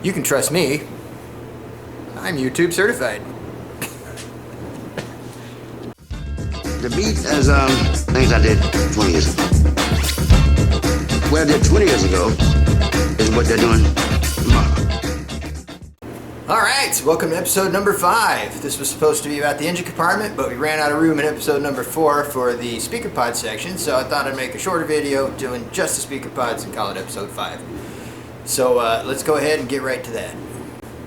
You can trust me. I'm YouTube certified. The beat as things I did 20 years ago. What I did 20 years ago is what they're doing tomorrow. Alright, welcome to episode number 5. This was supposed to be about the engine compartment, but we ran out of room in episode number 4 for the speaker pod section, so I thought I'd make a shorter video doing just the speaker pods and call it episode 5. So let's go ahead and get right to that.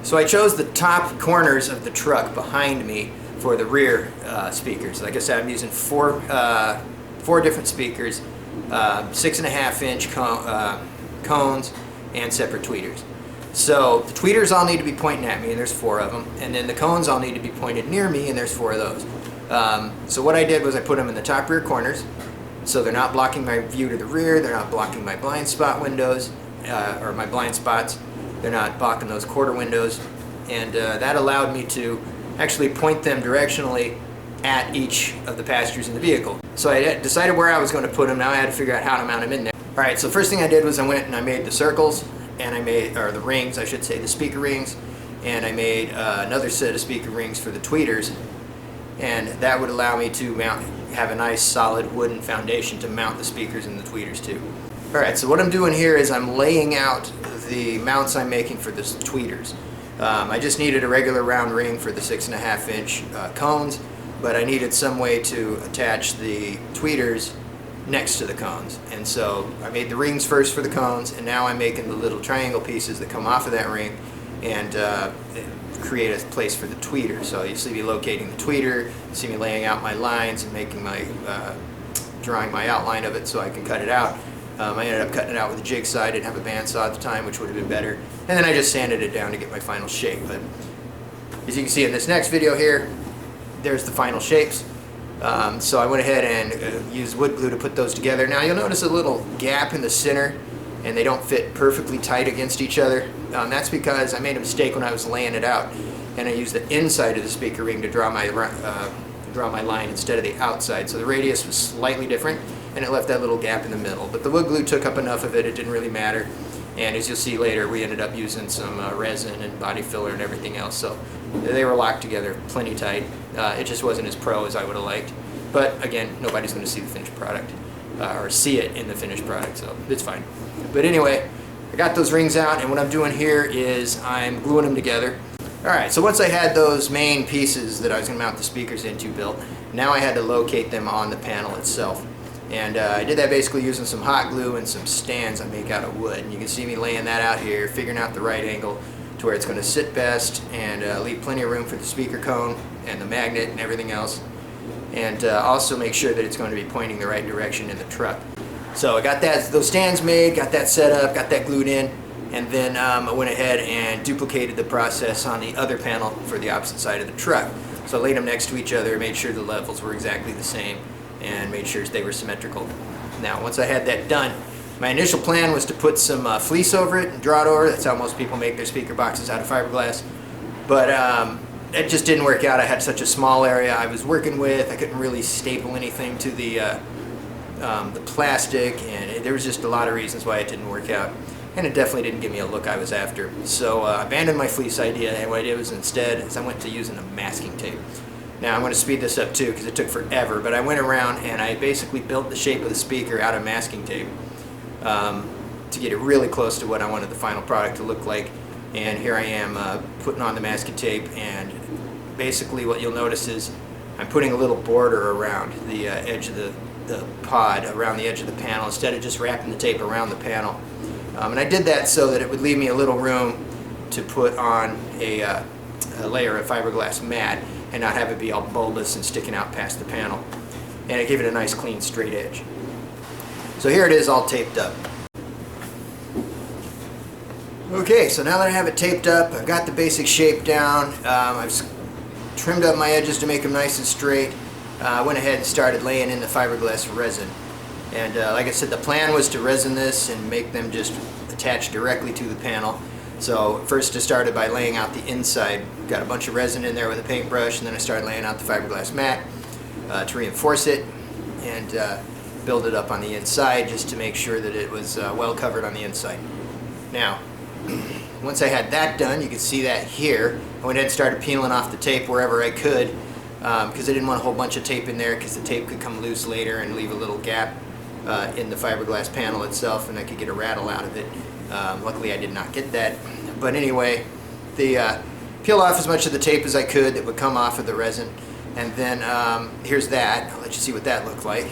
So I chose the top corners of the truck behind me for the rear speakers. Like I said, I'm using four different speakers, 6.5 inch cones and separate tweeters. So the tweeters all need to be pointing at me, and there's 4 of them, and then the cones all need to be pointed near me, and there's 4 of those. So what I did was I put them in the top rear corners, so they're not blocking my view to the rear, they're not blocking my blind spot windows, or my blind spots, they're not blocking those quarter windows, and that allowed me to actually point them directionally at each of the passengers in the vehicle. So I decided where I was going to put them. Now I had to figure out how to mount them in there. Alright, so first thing I did was I went and I made the circles, and I made, or the rings, I should say, the speaker rings, and I made another set of speaker rings for the tweeters, and that would allow me to have a nice solid wooden foundation to mount the speakers and the tweeters to. Alright, so what I'm doing here is I'm laying out the mounts I'm making for the tweeters. I just needed a regular round ring for the 6.5 inch cones, but I needed some way to attach the tweeters next to the cones, and so I made the rings first for the cones, and now I'm making the little triangle pieces that come off of that ring and create a place for the tweeter. So you see me locating the tweeter, you see me laying out my lines and making my drawing my outline of it so I can cut it out. I ended up cutting it out with a jigsaw. I didn't have a bandsaw at the time, which would have been better, and then I just sanded it down to get my final shape. But as you can see in this next video here, there's the final shapes. So I went ahead and used wood glue to put those together. Now you'll notice a little gap in the center, and they don't fit perfectly tight against each other. That's because I made a mistake when I was laying it out, and I used the inside of the speaker ring to draw my line instead of the outside. So the radius was slightly different, and it left that little gap in the middle. But the wood glue took up enough of it, it didn't really matter. And as you'll see later, we ended up using some resin and body filler and everything else. So they were locked together plenty tight. It just wasn't as pro as I would have liked. But again, nobody's going to see the finished product or see it in the finished product, so it's fine. But anyway, I got those rings out, and what I'm doing here is I'm gluing them together. Alright, so once I had those main pieces that I was going to mount the speakers into built, now I had to locate them on the panel itself. And I did that basically using some hot glue and some stands I make out of wood. And you can see me laying that out here, figuring out the right angle to where it's going to sit best and leave plenty of room for the speaker cone and the magnet and everything else. And also make sure that it's going to be pointing the right direction in the truck. So I got those stands made, got that set up, got that glued in, and then I went ahead and duplicated the process on the other panel for the opposite side of the truck. So I laid them next to each other, made sure the levels were exactly the same, and made sure they were symmetrical. Now, once I had that done, my initial plan was to put some fleece over it and draw it over. That's how most people make their speaker boxes, out of fiberglass. But it just didn't work out. I had such a small area I was working with. I couldn't really staple anything to the plastic, and there was just a lot of reasons why it didn't work out. And it definitely didn't give me a look I was after. So I abandoned my fleece idea, and what I did was instead is I went to using a masking tape. Now I'm going to speed this up too because it took forever, but I went around and I basically built the shape of the speaker out of masking tape to get it really close to what I wanted the final product to look like. And here I am putting on the masking tape, and basically what you'll notice is I'm putting a little border around the edge of the pod, around the edge of the panel, instead of just wrapping the tape around the panel. And I did that so that it would leave me a little room to put on a layer of fiberglass mat and not have it be all bulbous and sticking out past the panel. And it gave it a nice clean straight edge. So here it is all taped up. Okay, so now that I have it taped up, I've got the basic shape down. I've trimmed up my edges to make them nice and straight. I went ahead and started laying in the fiberglass resin. And like I said, the plan was to resin this and make them just attach directly to the panel. So first I started by laying out the inside. Got a bunch of resin in there with a paintbrush, and then I started laying out the fiberglass mat to reinforce it and build it up on the inside just to make sure that it was well covered on the inside. Now, once I had that done, you can see that here, I went ahead and started peeling off the tape wherever I could, because I didn't want a whole bunch of tape in there, because the tape could come loose later and leave a little gap in the fiberglass panel itself, and I could get a rattle out of it. Luckily I did not get that. But anyway, peel off as much of the tape as I could that would come off of the resin, and then here's that. I'll let you see what that looked like.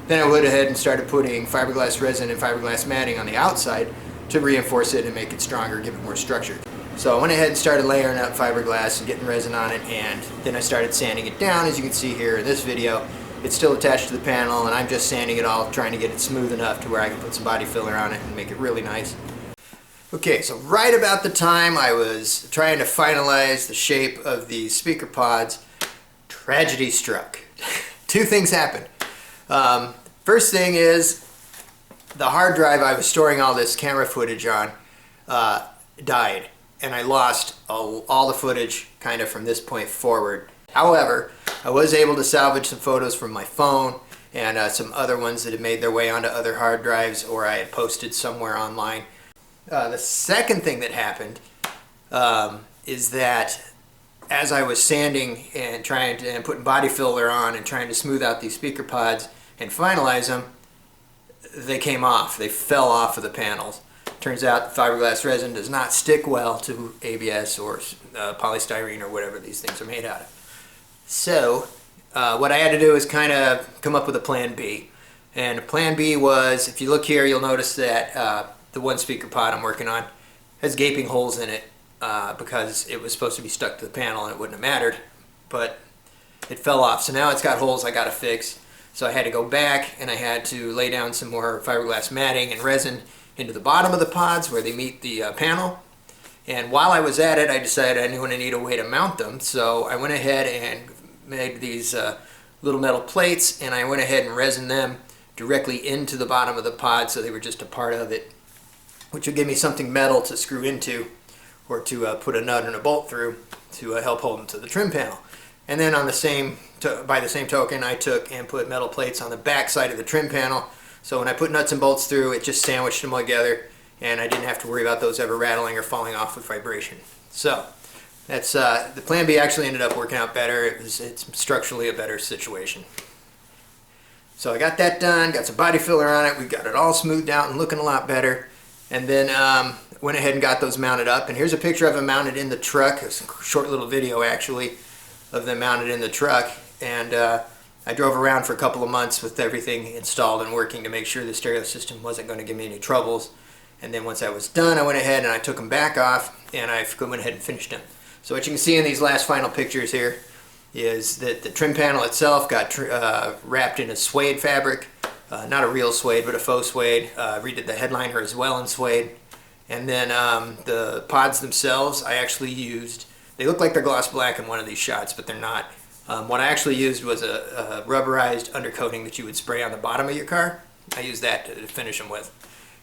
Then I went ahead and started putting fiberglass resin and fiberglass matting on the outside to reinforce it and make it stronger, give it more structure. So I went ahead and started layering up fiberglass and getting resin on it, and then I started sanding it down. As you can see here in this video, it's still attached to the panel, and I'm just sanding it all, trying to get it smooth enough to where I can put some body filler on it and make it really nice. Okay, so right about the time I was trying to finalize the shape of these speaker pods, tragedy struck. Two things happened. First thing is, the hard drive I was storing all this camera footage on died, and I lost all the footage kind of from this point forward. However, I was able to salvage some photos from my phone and some other ones that had made their way onto other hard drives or I had posted somewhere online. The second thing that happened is that as I was sanding and putting body filler on and trying to smooth out these speaker pods and finalize them, they came off. They fell off of the panels. Turns out fiberglass resin does not stick well to ABS or polystyrene or whatever these things are made out of. So what I had to do is kind of come up with a plan B. And plan B was, if you look here, you'll notice that the one speaker pod I'm working on has gaping holes in it because it was supposed to be stuck to the panel and it wouldn't have mattered, but it fell off. So now it's got holes I got to fix. So I had to go back and I had to lay down some more fiberglass matting and resin into the bottom of the pods where they meet the panel. And while I was at it, I decided I knew I need a way to mount them. So I went ahead and made these little metal plates, and I went ahead and resined them directly into the bottom of the pod so they were just a part of it, which would give me something metal to screw into or to put a nut and a bolt through to help hold them to the trim panel. And then on by the same token, I took and put metal plates on the back side of the trim panel. So when I put nuts and bolts through, it just sandwiched them all together, and I didn't have to worry about those ever rattling or falling off with vibration. So that's the plan B actually ended up working out better. It's structurally a better situation. So I got that done, got some body filler on it, we got it all smoothed out and looking a lot better. And then went ahead and got those mounted up. And here's a picture of them mounted in the truck. It's a short little video actually of them mounted in the truck. And I drove around for a couple of months with everything installed and working to make sure the stereo system wasn't going to give me any troubles. And then once I was done, I went ahead and I took them back off and I went ahead and finished them. So what you can see in these last final pictures here is that the trim panel itself got wrapped in a suede fabric. Not a real suede, but a faux suede. Redid the headliner as well in suede. And then the pods themselves, I actually used, they look like they're gloss black in one of these shots, but they're not. What I actually used was a rubberized undercoating that you would spray on the bottom of your car. I used that to finish them with.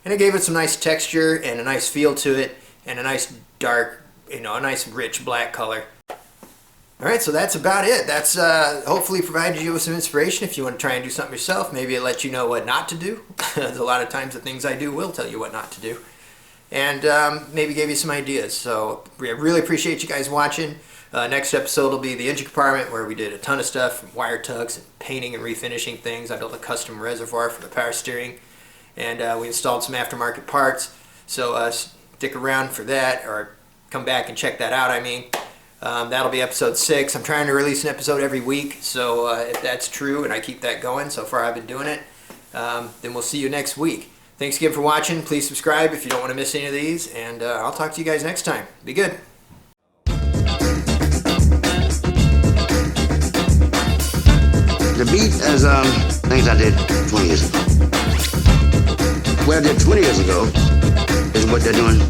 And it gave it some nice texture and a nice feel to it, and a nice dark, a nice rich black color. Alright, so that's about it. That's hopefully provided you with some inspiration if you want to try and do something yourself. Maybe it lets you know what not to do. There's a lot of times the things I do will tell you what not to do. And maybe gave you some ideas. So I really appreciate you guys watching. Next episode will be the engine compartment, where we did a ton of stuff from wire tucks and painting and refinishing things. I built a custom reservoir for the power steering, and we installed some aftermarket parts. So stick around for that, or come back and check that out, I mean. That'll be episode 6. I'm trying to release an episode every week, so if that's true and I keep that going, so far I've been doing it, then we'll see you next week. Thanks again for watching. Please subscribe if you don't want to miss any of these, and I'll talk to you guys next time. Be good. The beat as things I did 20 years ago. What I did 20 years ago is what they're doing